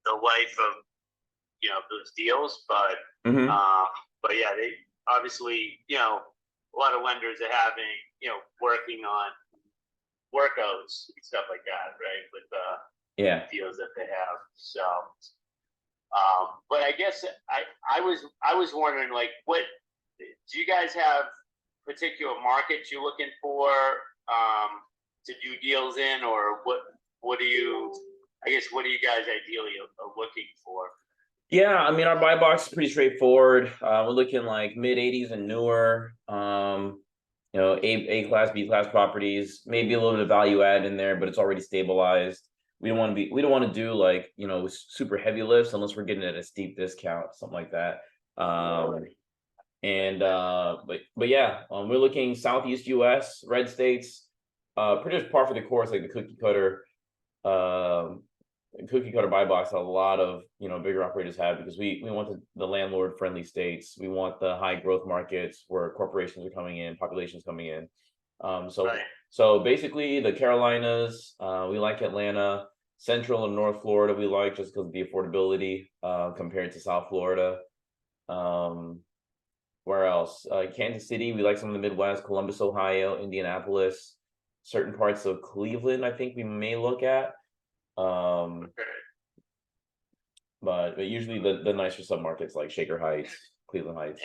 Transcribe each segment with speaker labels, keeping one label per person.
Speaker 1: the life of those deals, but
Speaker 2: Mm-hmm.
Speaker 1: yeah, they obviously a lot of lenders are having working on workouts and stuff like that, right? With
Speaker 2: Yeah.
Speaker 1: deals that they have. So, but I guess I was wondering, like, what do you guys have particular markets you're looking for to do deals in, or what do you? I guess what do you guys ideally are looking for?
Speaker 2: Yeah, I mean, our buy box is pretty straightforward. We're looking like mid 80s and newer. A class, B class properties, maybe a little bit of value add in there, but it's already stabilized. We don't want to do like, super heavy lifts unless we're getting at a steep discount, something like that. But yeah, we're looking Southeast US, red states, pretty much par for the course, like the cookie cutter buy box a lot of bigger operators have, because we want the landlord friendly states. We want the high growth markets where corporations are coming in, populations coming in.
Speaker 1: Right.
Speaker 2: So basically the Carolinas, we like Atlanta, Central and North Florida we like just because of the affordability compared to South Florida. Where else? Kansas City, we like some of the Midwest, Columbus, Ohio, Indianapolis, certain parts of Cleveland I think we may look at.
Speaker 1: Okay.
Speaker 2: But usually the nicer submarkets like Shaker Heights, Cleveland Heights.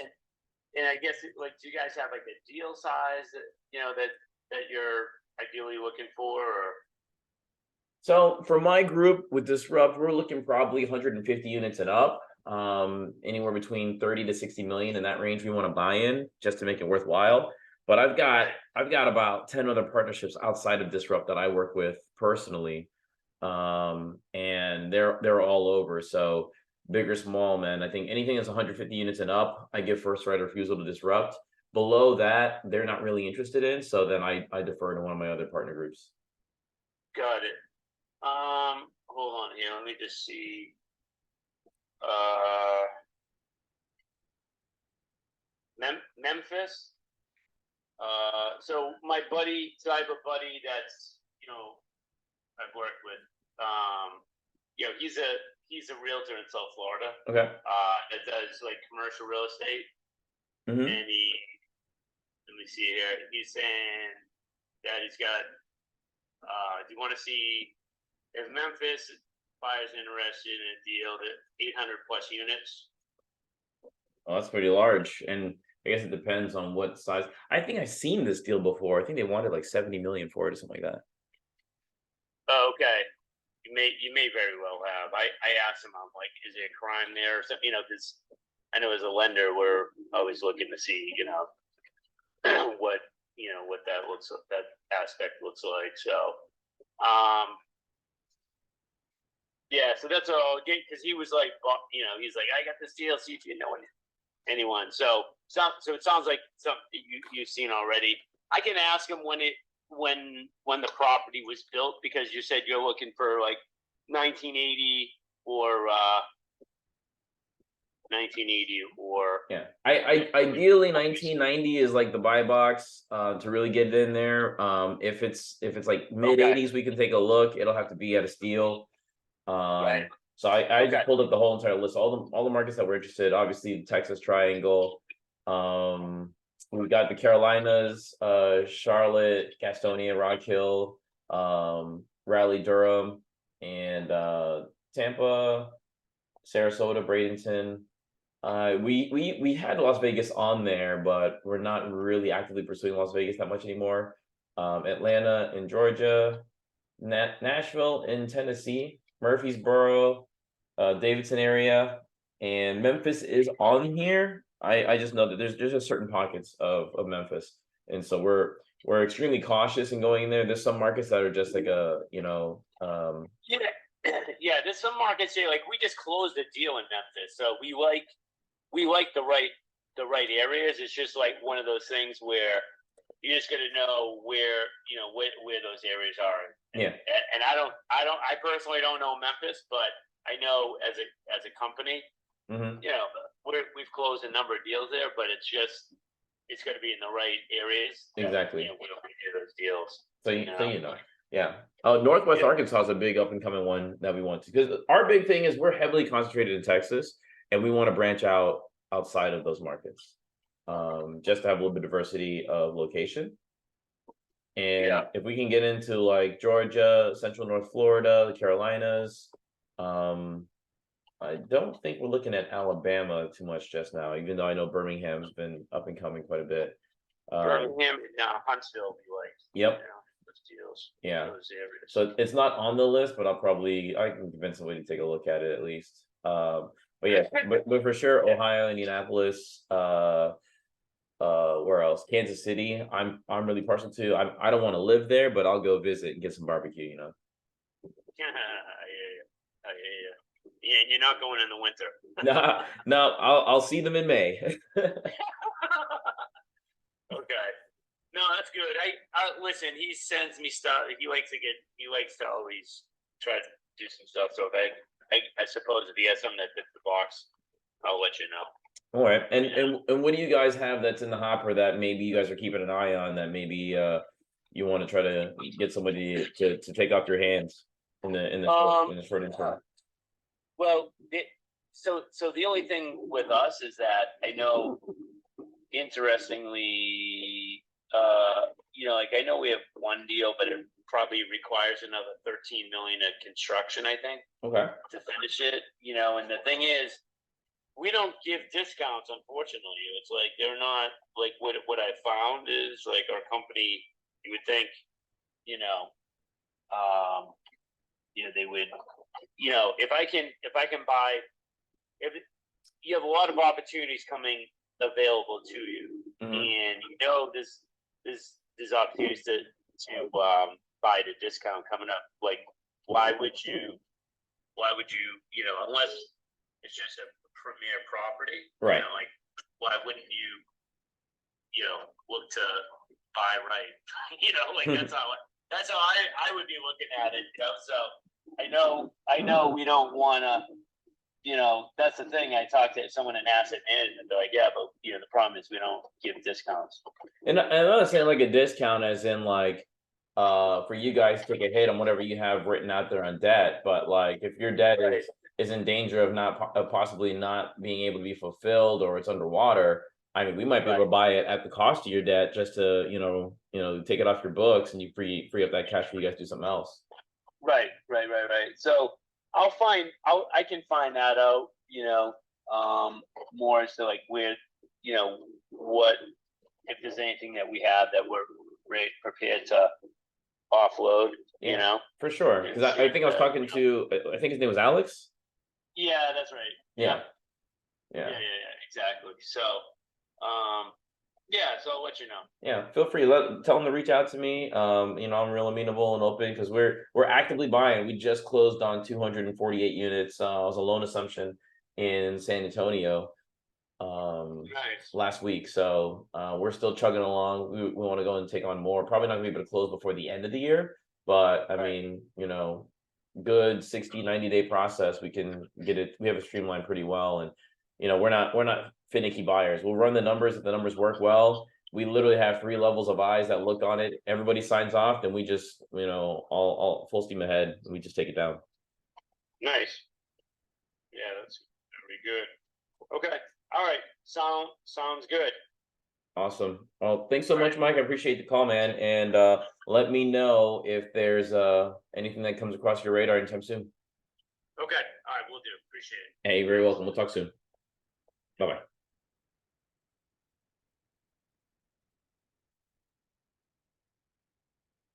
Speaker 1: And I guess, like, do you guys have like a deal size that you're ideally looking for? Or
Speaker 2: So for my group with Disrupt, we're looking probably 150 units and up. Anywhere between 30 to 60 million in that range we want to buy in just to make it worthwhile. But I've got about 10 other partnerships outside of Disrupt that I work with personally. And they're all over. So big or small, man, I think anything that's 150 units and up, I give first right of refusal to Disrupt. Below that, they're not really interested in, so then I defer to one of my other partner groups.
Speaker 1: got it. Hold on here. Let me just see. Memphis. So my buddy, so I have a buddy that's I've worked with. He's a realtor in South Florida.
Speaker 2: Okay.
Speaker 1: That does like commercial real estate,
Speaker 2: Mm-hmm.
Speaker 1: and let me see here. He's saying that he's got. Do you want to see if Memphis buyers interested in a deal that 800 plus units?
Speaker 2: Oh, that's pretty large, and I guess it depends on what size. I think I've seen this deal before. I think they wanted like 70 million for it or something like that.
Speaker 1: Oh, okay. You may very well have. I asked him, I'm like, is there a crime there or something? Because I know as a lender, we're always looking to see, what what that aspect looks like. So, yeah. So that's all. Because he was like, he's like, I got this deal. See if you know anyone. So it sounds like something you've seen already. I can ask him when the property was built, because you said you're looking for like 1980 or 1980 or
Speaker 2: yeah. I ideally 1990 is like the buy box to really get it in there. If it's like mid 80s, we can take a look. It'll have to be at a steal.
Speaker 1: Right.
Speaker 2: So I just pulled up the whole entire list, all the markets that we're interested. Obviously, the Texas Triangle. We got the Carolinas, Charlotte, Gastonia, Rock Hill, Raleigh, Durham, and Tampa, Sarasota, Bradenton. We had Las Vegas on there, but we're not really actively pursuing Las Vegas that much anymore. Atlanta in Georgia, Nashville in Tennessee, Murfreesboro, Davidson area, and Memphis is on here. I just know that there's just certain pockets of Memphis, and so we're extremely cautious in going in there. There's some markets that are just like
Speaker 1: yeah. There's some markets here, like we just closed a deal in Memphis, so we like the right areas. It's just like one of those things where you're just gonna know where those areas are. And I personally don't know Memphis, but I know as a company, we've closed a number of deals there, but it's going to be in the right areas.
Speaker 2: Exactly.
Speaker 1: We don't get those deals.
Speaker 2: So you know. Yeah. Oh, Northwest
Speaker 1: Yeah.
Speaker 2: Arkansas is a big up and coming one that we want to, because our big thing is we're heavily concentrated in Texas, and we want to branch out outside of those markets, just to have a little bit of diversity of location. And
Speaker 1: Yeah.
Speaker 2: if we can get into like Georgia, Central North Florida, the Carolinas, I don't think we're looking at Alabama too much just now, even though I know Birmingham's been up and coming quite a bit.
Speaker 1: Birmingham, Huntsville, be like,
Speaker 2: Yep.
Speaker 1: those deals.
Speaker 2: Yeah.
Speaker 1: Those areas.
Speaker 2: So it's not on the list, but I can convince somebody to take a look at it at least. But yeah, but for sure, Ohio, Indianapolis, where else? Kansas City. I'm really partial to. I don't want to live there, but I'll go visit and get some barbecue, you know.
Speaker 1: Yeah, yeah, and you're not going in the winter.
Speaker 2: No, I'll see them in May.
Speaker 1: Okay. No, that's good. I listen. He sends me stuff. He likes to always try to do some stuff. So if I suppose if he has something that fits the box, I'll let you know.
Speaker 2: All right, and what do you guys have that's in the hopper that maybe you guys are keeping an eye on, that maybe you want to try to get somebody to take off your hands in the short interim?
Speaker 1: Well, so the only thing with us is that I know, interestingly, like I know we have one deal, but it probably requires another 13 million of construction, I think,
Speaker 2: Okay.
Speaker 1: to finish it. And the thing is, we don't give discounts, unfortunately. It's like they're not like what I found is like our company. You would think, they would, if I can buy, if you have a lot of opportunities coming available to you, and there's opportunities to buy at a discount coming up. Like, why would you, unless it's just a premier property,
Speaker 2: right?
Speaker 1: Like, why wouldn't you, look to buy right? Like that's how I would be looking at it. So I know we don't want to. That's the thing. I talked to someone in asset management. They're like, yeah, but the problem is we don't give discounts.
Speaker 2: And I'm not saying like a discount as in like for you guys to take a hit on whatever you have written out there on debt, but like if your debt is in danger of possibly not being able to be fulfilled, or it's underwater, I mean, we might be able to buy it at the cost of your debt just to take it off your books, and you free up that cash for you guys to do something else.
Speaker 1: Right. So I can find that out, more as to like where, what, if there's anything that we have that we're prepared to offload,
Speaker 2: For sure. Because I think I was talking to, I think his name was Alex.
Speaker 1: Yeah, that's right.
Speaker 2: Yeah,
Speaker 1: exactly. So, so I'll let you know.
Speaker 2: Yeah, feel free. Tell them to reach out to me. I'm real amenable and open, because we're actively buying. We just closed on 248 units. It was a loan assumption in San Antonio last week. So we're still chugging along. We want to go and take on more. Probably not gonna be able to close before the end of the year, but I mean, good 60-90 day process. We can get it. We have it streamlined pretty well, and we're not finicky buyers. We'll run the numbers. If the numbers work well, we literally have 3 levels of eyes that look on it. Everybody signs off, and we just all full steam ahead, and we just take it down.
Speaker 1: Nice. Yeah, that's very good. Okay. All right. Sounds good.
Speaker 2: Awesome. Well, thanks so much, Mike. I appreciate the call, man. And let me know if there's anything that comes across your radar anytime soon.
Speaker 1: Okay. All right. We'll do. Appreciate it.
Speaker 2: Hey, you're very welcome. We'll talk soon. Bye-bye.